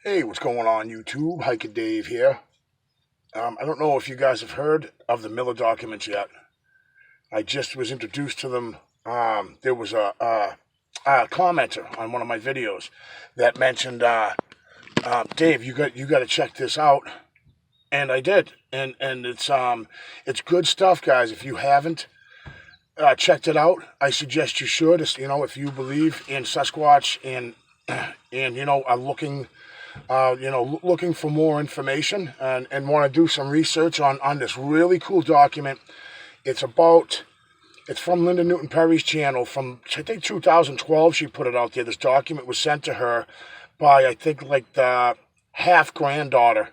Hey, what's going on, YouTube? Hiker Dave here. I don't know if you guys have heard of the Miller documents yet. I just was introduced to them. There was a commenter on one of my videos that mentioned, Dave, you got to check this out, and I did, and it's good stuff, guys. If you haven't checked it out, I suggest you should. If you believe in Sasquatch and are looking for more information and want to do some research on this really cool document. It's from Linda Newton Perry's channel from, I think, 2012. She put it out there. This document was sent to her by, I think, like the half granddaughter,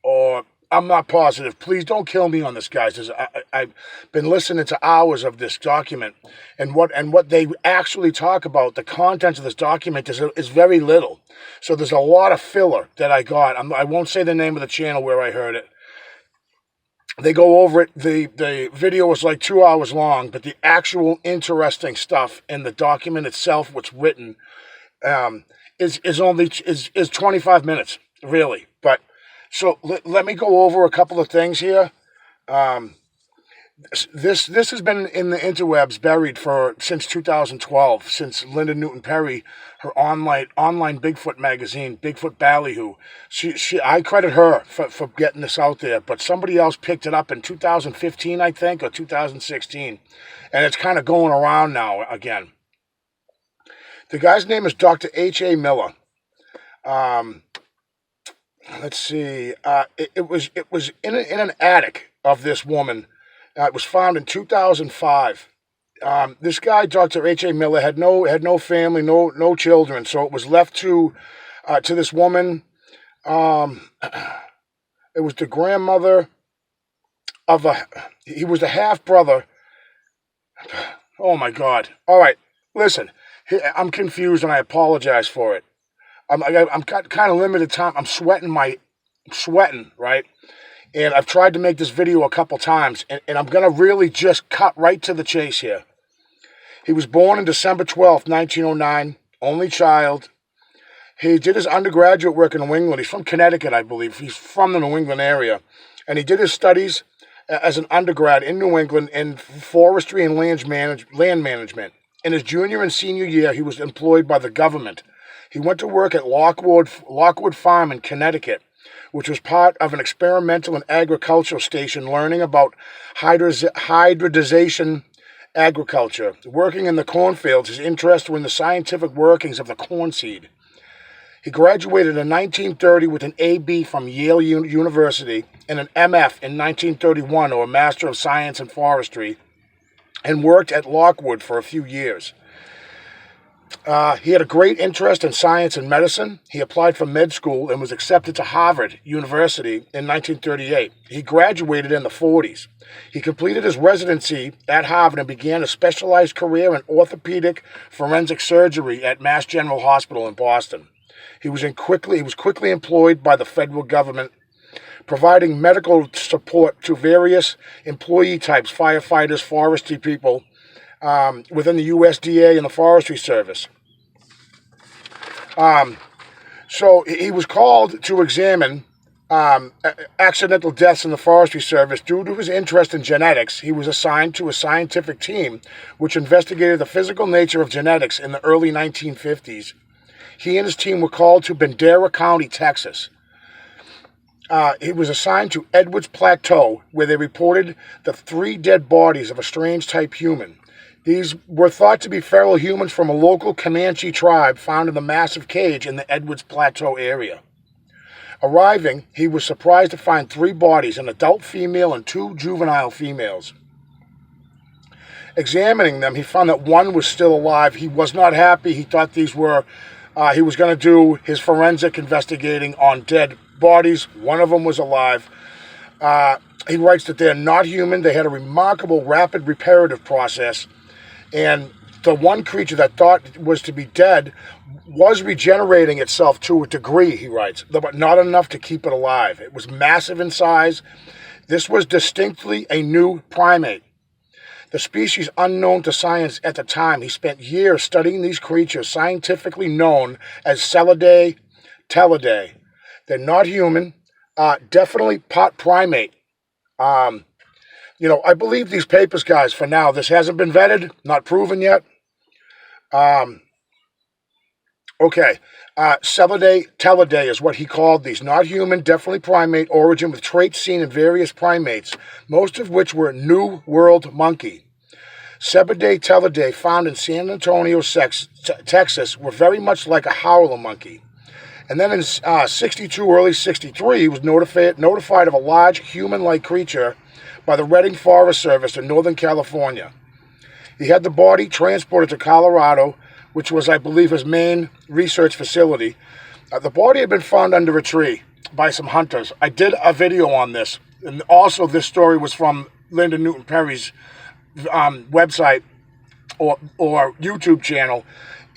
or I'm not positive. Please don't kill me on this, guys. I've been listening to hours of this document, and what they actually talk about, the content of this document is very little. So there's a lot of filler that I got. I won't say the name of the channel where I heard it. They go over it. The video was like 2 hours long, but the actual interesting stuff in the document itself, what's written, is only 25 minutes, really. But so let me go over a couple of things here. This has been in the interwebs buried since 2012, since Linda Newton Perry, her online Bigfoot magazine, Bigfoot Ballyhoo. I credit her for getting this out there, but somebody else picked it up in 2015, I think, or 2016, and it's kind of going around now again. The guy's name is Dr. H.A. Miller. Let's see. It was in an attic of this woman. It was found in 2005. This guy, Dr. H.A. Miller, had no family, no children, so it was left to this woman. It was the grandmother of he was the half brother. Oh my God! All right, listen, I'm confused and I apologize for it. I'm kind of limited time. I'm sweating, right? And I've tried to make this video a couple times, and I'm going to really just cut right to the chase here. He was born on December 12th, 1909, only child. He did his undergraduate work in New England. He's from Connecticut, I believe. He's from the New England area. And he did his studies as an undergrad in New England in forestry and land management. In his junior and senior year, he was employed by the government. He went to work at Lockwood Farm in Connecticut, which was part of an experimental and agricultural station learning about hybridization agriculture. Working in the cornfields, his interests were in the scientific workings of the corn seed. He graduated in 1930 with an A.B. from Yale University and an M.F. in 1931, or a Master of Science in Forestry, and worked at Lockwood for a few years. He had a great interest in science and medicine. He applied for med school and was accepted to Harvard University in 1938. He graduated in the 40s. He completed his residency at Harvard and began a specialized career in orthopedic forensic surgery at Mass General Hospital in Boston. He was quickly employed by the federal government, providing medical support to various employee types, firefighters, forestry people, within the USDA and the Forestry Service. So he was called to examine accidental deaths in the Forestry Service. Due to his interest in genetics, he was assigned to a scientific team which investigated the physical nature of genetics in the early 1950s. He and his team were called to Bandera County, Texas. He was assigned to Edwards Plateau, where they reported the 3 dead bodies of a strange type human. These were thought to be feral humans from a local Comanche tribe found in the massive cage in the Edwards Plateau area. Arriving, he was surprised to find 3 bodies, an adult female and 2 juvenile females. Examining them, he found that one was still alive. He was not happy. He thought these were, he was going to do his forensic investigating on dead bodies. One of them was alive. He writes that they're not human. They had a remarkable rapid reparative process. And the one creature that thought was to be dead was regenerating itself to a degree, he writes, but not enough to keep it alive. It was massive in size. This was distinctly a new primate. The species unknown to science at the time. He spent years studying these creatures, scientifically known as Celidae telidae. They're not human. Definitely part primate. I believe these papers, guys, for now. This hasn't been vetted, not proven yet. Okay. Celidae telidae is what he called these. Not human, definitely primate origin with traits seen in various primates, most of which were New World monkey. Cebidae telidae found in San Antonio, Texas, were very much like a howler monkey. And then in 62, early 63, he was notified of a large human-like creature by the Redding Forest Service in Northern California. He had the body transported to Colorado, which was, I believe, his main research facility. The body had been found under a tree by some hunters. I did a video on this, and also this story was from Linda Newton Perry's website or YouTube channel.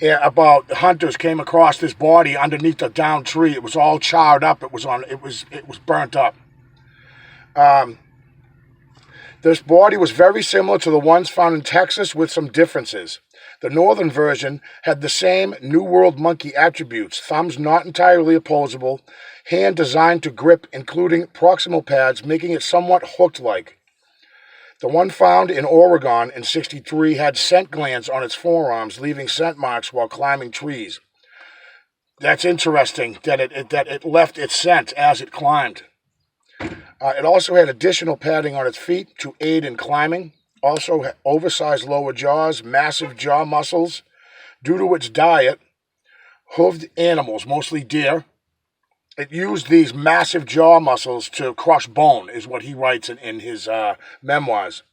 About hunters came across this body underneath a downed tree. It was all charred up. It was burnt up. This body was very similar to the ones found in Texas with some differences. The northern version had the same New World monkey attributes, thumbs not entirely opposable, hand designed to grip, including proximal pads, making it somewhat hooked-like. The one found in Oregon in 63 had scent glands on its forearms, leaving scent marks while climbing trees. That's interesting that it left its scent as it climbed. It also had additional padding on its feet to aid in climbing. Also had oversized lower jaws, massive jaw muscles. Due to its diet, hoofed animals, mostly deer, it used these massive jaw muscles to crush bone, is what he writes in his memoirs.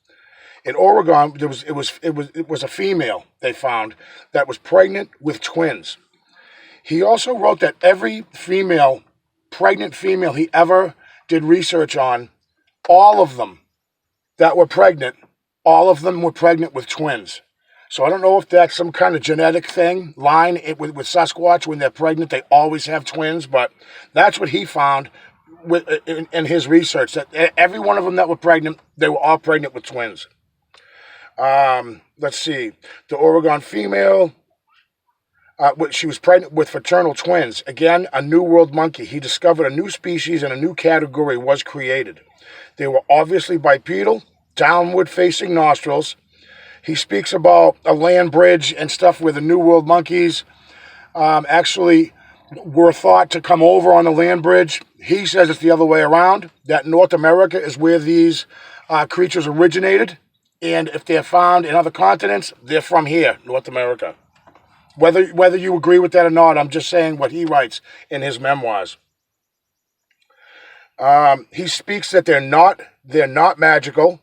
In Oregon, it was a female they found that was pregnant with twins. He also wrote that every pregnant female he ever did research on, all of them that were pregnant, all of them were pregnant with twins. So I don't know if that's some kind of genetic line with Sasquatch. When they're pregnant, they always have twins, but that's what he found in his research, that every one of them that were pregnant, they were all pregnant with twins. Let's see. The Oregon female, she was pregnant with fraternal twins. Again, a New World monkey. He discovered a new species and a new category was created. They were obviously bipedal, downward-facing nostrils. He speaks about a land bridge and stuff where the New World monkeys actually were thought to come over on the land bridge. He says it's the other way around, that North America is where these creatures originated, and if they're found in other continents, they're from here, North America. Whether you agree with that or not, I'm just saying what he writes in his memoirs. He speaks that they're not magical.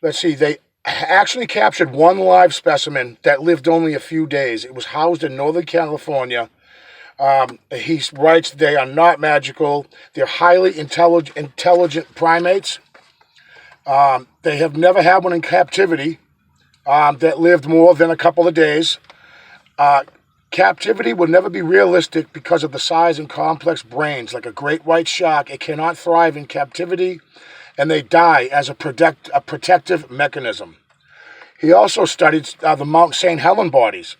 Let's see, they actually captured one live specimen that lived only a few days. It was housed in Northern California. He writes they are not magical. They're highly intelligent primates. They have never had one in captivity that lived more than a couple of days. Captivity will never be realistic because of the size and complex brains. Like a great white shark, it cannot thrive in captivity, and they die as a protective mechanism. He also studied the Mount St. Helens bodies.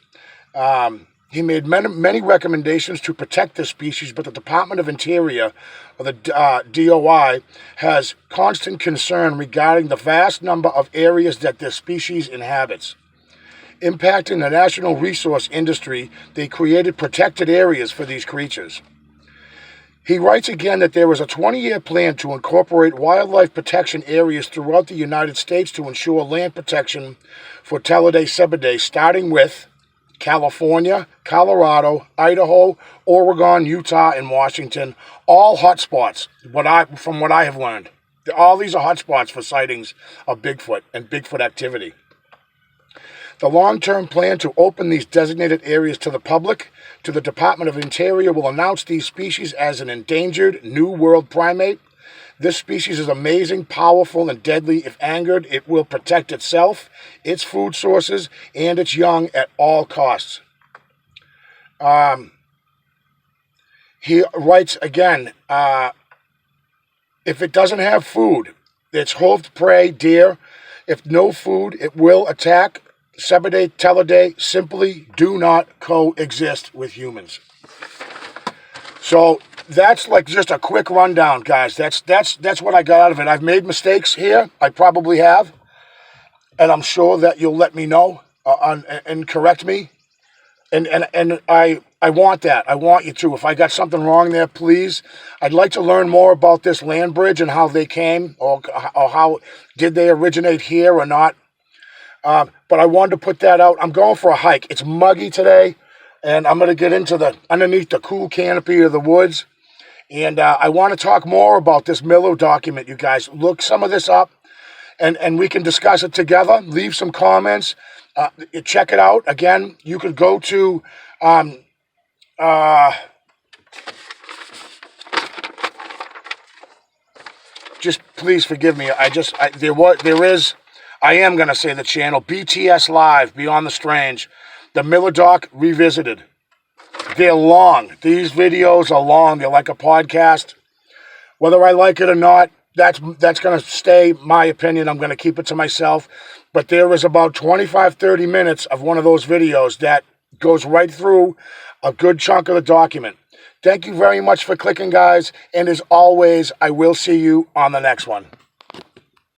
He made many recommendations to protect this species, but the Department of Interior, or the DOI, has constant concern regarding the vast number of areas that this species inhabits. Impacting the national resource industry, they created protected areas for these creatures. He writes again that there was a 20-year plan to incorporate wildlife protection areas throughout the United States to ensure land protection for Telidae cebidae, starting with California, Colorado, Idaho, Oregon, Utah, and Washington, all hotspots, from what I have learned. All these are hotspots for sightings of Bigfoot and Bigfoot activity. The long-term plan to open these designated areas to the public, to the Department of Interior, will announce these species as an endangered New World primate. This species is amazing, powerful, and deadly. If angered, it will protect itself, its food sources, and its young at all costs. He writes again, if it doesn't have food, its hoofed prey, deer, if no food, it will attack. Cebidae telidae simply do not coexist with humans. So that's like just a quick rundown, guys. That's what I got out of it. I've made mistakes here. I probably have, and I'm sure that you'll let me know and correct me. And I want that. I want you to. If I got something wrong there, please. I'd like to learn more about this land bridge and how they came, or how did they originate here or not. But I wanted to put that out. I'm going for a hike. It's muggy today, and I'm going to get into underneath the cool canopy of the woods. And I want to talk more about this Miller document, you guys. Look some of this up, and we can discuss it together. Leave some comments. Check it out. Again, you can go to just please forgive me. I am going to say the channel BTS Live, Beyond the Strange, the Miller Doc Revisited. They're long. These videos are long. They're like a podcast. Whether I like it or not, that's going to stay my opinion. I'm going to keep it to myself. But there is about 25, 30 minutes of one of those videos that goes right through a good chunk of the document. Thank you very much for clicking, guys. And as always, I will see you on the next one.